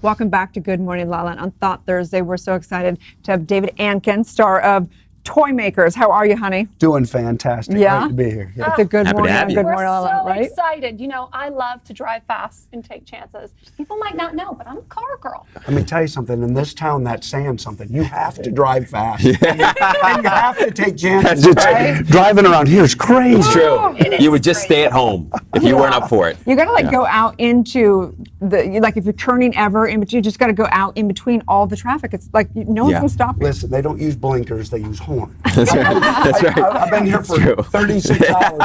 Welcome back to Good Morning LaLa. And on Thought Thursday, we're so excited to have David Ankin, star of Toy Makers. How are you, honey? Doing fantastic. Yeah? Great to be here. Yeah. It's a good Happy to morning have on you. Good We're Morning LaLa, so right? excited. You know, I love to drive fast and take chances. People might not know, but I'm a car girl. Let me tell you something. In this town, that's saying something. You have to drive fast. And you have to take chances. right. Driving around here is crazy. It's true. It is You would just stay at home if you weren't up for it. You got to go out into like if you're turning ever, you just got to go out in between all the traffic. It's like no one's Yeah. going to stop you. Listen, they don't use blinkers. They use horns. That's right. That's right. I've been here for True. 36 hours.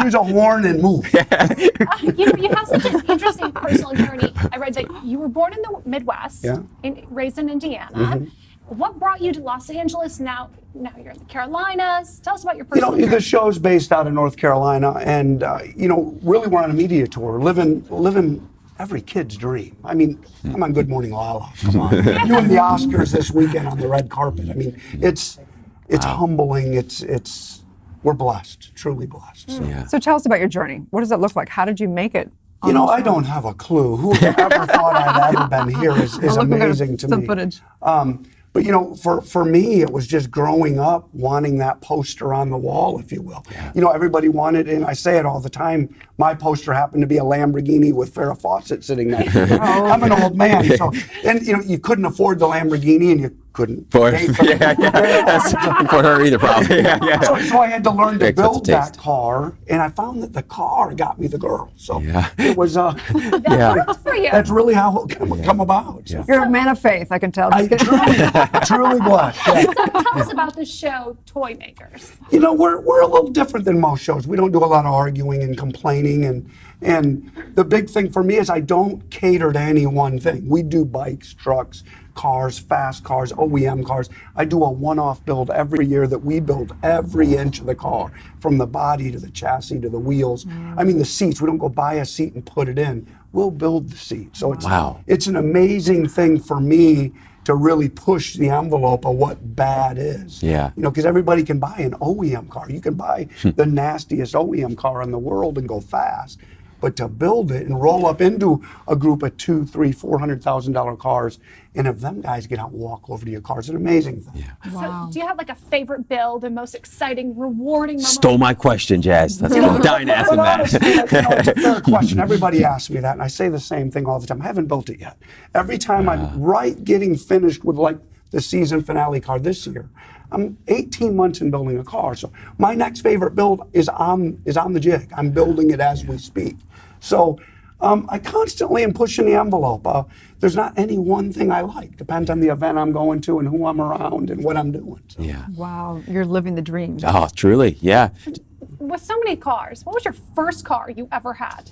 Use a horn and move. You know, you have such an interesting personal journey. I read that you were born in the Midwest, Yeah. raised in Indiana. What brought you to Los Angeles? Now you're in the Carolinas. Tell us about your personal journey. The show's based out of North Carolina, and really we're on a media tour, living every kid's dream. I mean, I'm on Good Morning LaLa. Come on, you and the Oscars this weekend on the red carpet. I mean, it's humbling. We're blessed, truly blessed. So. Yeah. So tell us about your journey. What does it look like? How did you make it? I don't have a clue. Whoever thought I'd ever been here is amazing to some me. footage. But for me, it was just growing up wanting that poster on the wall, if you will. Yeah. Everybody wanted, and I say it all the time, my poster happened to be a Lamborghini with Farrah Fawcett sitting next to it. I'm an old man, and you couldn't afford the Lamborghini, and you couldn't pay for it. That's for her either, probably. Yeah. So I had to learn to Makes such a build that taste. car, and I found that the car got me the girl. So Yeah. it was, That worked for you. that's really how it come about. So. You're a man of faith, I can tell. I truly blessed. Yeah. So tell us about the show Toy Makers. We're a little different than most shows. We don't do a lot of arguing and complaining, and the big thing for me is I don't cater to any one thing. We do bikes, trucks, cars, fast cars, OEM cars. I do a one-off build every year that we build every inch of the car, from the body to the chassis to the wheels. I mean, the seats, we don't go buy a seat and put it in. We'll build the seat. So it's an amazing thing for me to really push the envelope of what bad is. Yeah. Because everybody can buy an OEM car. You can buy the nastiest OEM car in the world and go fast. But to build it and roll up into a group of $200,000, $300,000, $400,000 cars, and if them guys get out and walk over to your car, it's an amazing thing. Yeah. Wow. So do you have like a favorite build, and most exciting, rewarding moment? Stole my question, Jazz. That's I'm dying to ask him that. Honestly, it's a fair question. Everybody asks me that, and I say the same thing all the time. I haven't built it yet. Every time I'm getting finished with like the season finale car this year, I'm 18 months in building a car. So my next favorite build is on the jig. I'm building it as we speak. So I constantly am pushing the envelope. There's not any one thing I like. Depends on the event I'm going to and who I'm around and what I'm doing. So. Yeah. Wow, you're living the dream. Oh, truly. Yeah. With so many cars, what was your first car you ever had?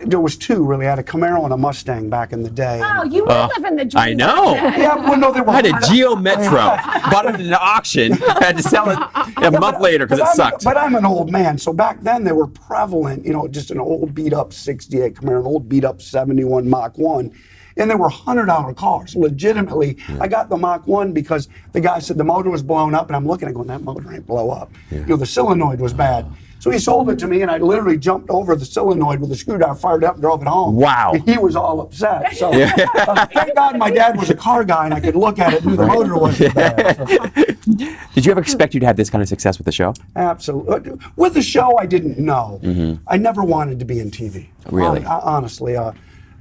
There was two, really. I had a Camaro and a Mustang back in the day. Oh, you were living the dream. I know. back then. Yeah, well, no, they were. I had a Geo Metro. Bought it at an auction. Had to sell it a month later because it sucked. But I'm an old man, so back then they were prevalent, just an old beat-up 68 Camaro, an old beat-up 71 Mach 1, and they were $100 cars. Legitimately, I got the Mach 1 because the guy said the motor was blown up, and I'm looking, going, that motor ain't blow up. The solenoid was bad. So he sold it to me, and I literally jumped over the solenoid with a screwdriver, fired it up, and drove it home. Wow. And he was all upset. So thank God my dad was a car guy, and I could look at it and knew the motor wasn't bad. So. Did you ever expect you to have this kind of success with the show? Absolutely. With the show, I didn't know. I never wanted to be in TV. Really? Honestly,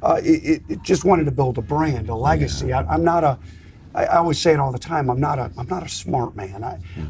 it just wanted to build a brand, a legacy. Yeah. I always say it all the time. I'm not a smart man.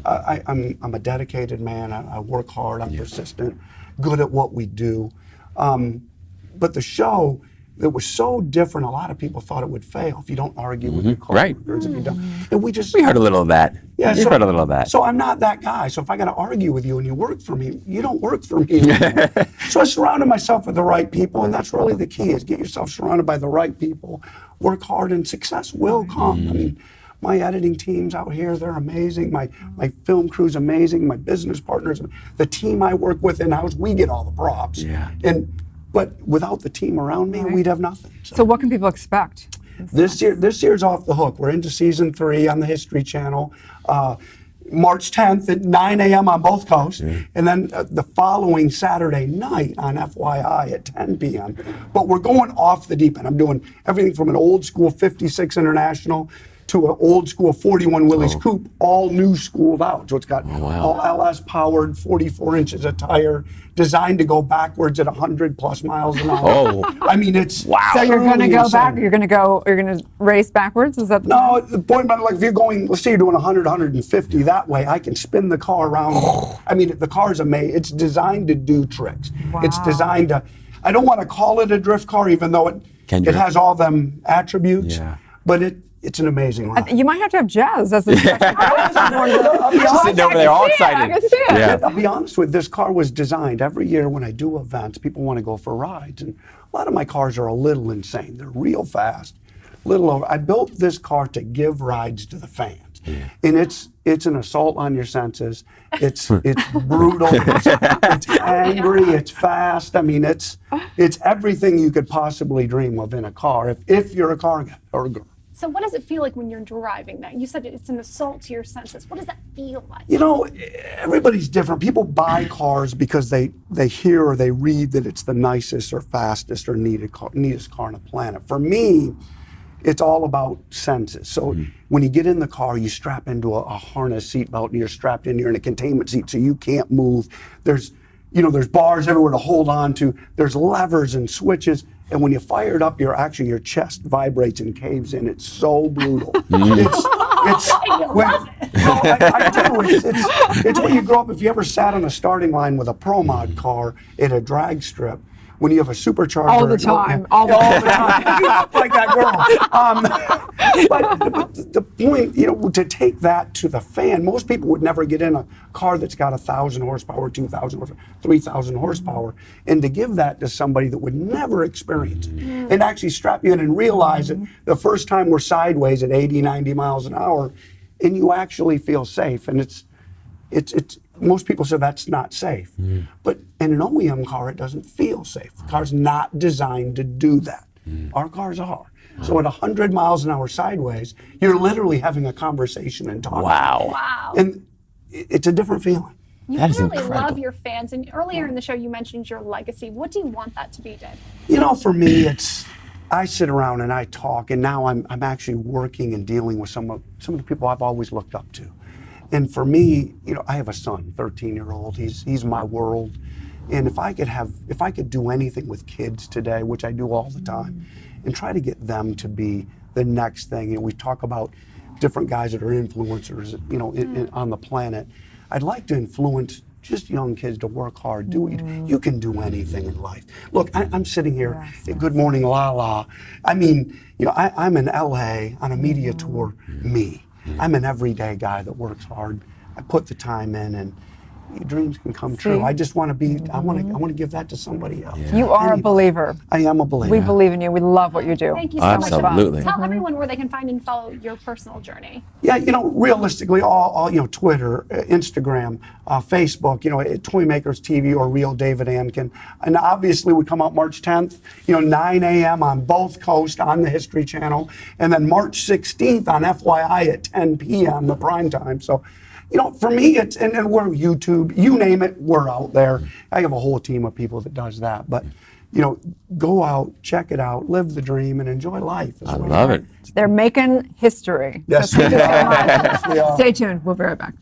I'm a dedicated man. I work hard. I'm persistent, good at what we do. But the show, it was so different. A lot of people thought it would fail if you don't argue with your coworkers. If you don't, and we heard a little of that. Yeah, we heard a little of that. So I'm not that guy. So if I got to argue with you and you work for me, you don't work for me anymore. So I surrounded myself with the right people, and that's really the key: is get yourself surrounded by the right people. Work hard, and success will come. I mean, my editing team's out here, they're amazing. My film crew's amazing. My business partners, the team I work with in-house, we get all the props. Yeah. But without the team around me, we'd have nothing. So what can people expect? This year's off the hook. We're into season 3 on the History Channel. March 10th at 9 a.m. on both coasts, and then the following Saturday night on FYI at 10 p.m. But we're going off the deep end. I'm doing everything from an old school 56 International to an old school 41 Willys Coupe, all new schooled out. So it's got all LS powered, 44 inches of tire, designed to go backwards at 100 plus miles an hour. Oh. I mean, it's So you're going to truly go insane. back. You're going to race backwards. Is that the No, the point about it, like if you're going, let's say you're doing 100, 150 that way, I can spin the car around. I mean, the car's amazing. It's designed to do tricks. It's designed to, I don't want to call it a drift car, even though it has all them attributes, but it's an amazing ride. You might have to have Jazz as the She's sitting over there all excited. I can see it. Yeah. I'll be honest with you, this car was designed every year when I do events, people want to go for rides. And a lot of my cars are a little insane. They're real fast, little over. I built this car to give rides to the fans. And it's an assault on your senses. It's brutal. It's angry. It's fast. I mean, it's everything you could possibly dream of in a car if you're a car guy or a girl. So what does it feel like when you're driving that? You said it's an assault to your senses. What does that feel like? You know, everybody's different. People buy cars because they hear or they read that it's the nicest or fastest or neatest car on the planet. For me, it's all about senses. So when you get in the car, you strap into a harness seatbelt and you're strapped in, you're in a containment seat so you can't move. There's bars everywhere to hold on to. There's levers and switches. And when you fire it up, your chest vibrates and caves in. It's so brutal. It's when you grow up, if you ever sat on a starting line with a Pro Mod car in a drag strip, when you have a supercharger. All the time. All the time. You look like that girl. But the point, to take that to the fan, most people would never get in a car that's got 1,000 horsepower, 2,000 horsepower, 3,000 horsepower, and to give that to somebody that would never experience it and actually strap you in and realize it the first time we're sideways at 80, 90 miles an hour, and you actually feel safe. And it's most people say that's not safe. But in an OEM car, it doesn't feel safe. The car's not designed to do that. Our cars are. So at 100 miles an hour sideways, you're literally having a conversation and talking. Wow. And it's a different feeling. You That is really incredible. love your fans. And earlier in the show, you mentioned your legacy. What do you want that to be, Dave? For me, I sit around and I talk, and now I'm actually working and dealing with some of the people I've always looked up to. And for me, I have a son, 13-year-old. He's my world. And if I could do anything with kids today, which I do all the time, and try to get them to be the next thing. We talk about different guys that are influencers, on the planet. I'd like to influence just young kids to work hard. Do what you can do anything in life. Look, I'm sitting here at Good Morning LaLa. I mean, I'm in LA on a media tour. Me. I'm an everyday guy that works hard. I put the time in, and your dreams can come true. I just want to be. I want to give that to somebody else. You are a believer. I am a believer. We believe in you. We love what you do. Thank you so much. Absolutely. Tell everyone where they can find and follow your personal journey. Yeah, realistically, all Twitter, Instagram, Facebook, at Toy Makers TV or Real David Ankin. And obviously we come out March 10th, 9 a.m. on both coasts on the History Channel. And then March 16th on FYI at 10 p.m., the prime time. So, for me, it's, and we're YouTube, you name it, we're out there. I have a whole team of people that does that. But, go out, check it out, live the dream, and enjoy life. I love it. They're making history. Yes, So thank you so much. Yes, we are. Stay tuned. We'll be right back.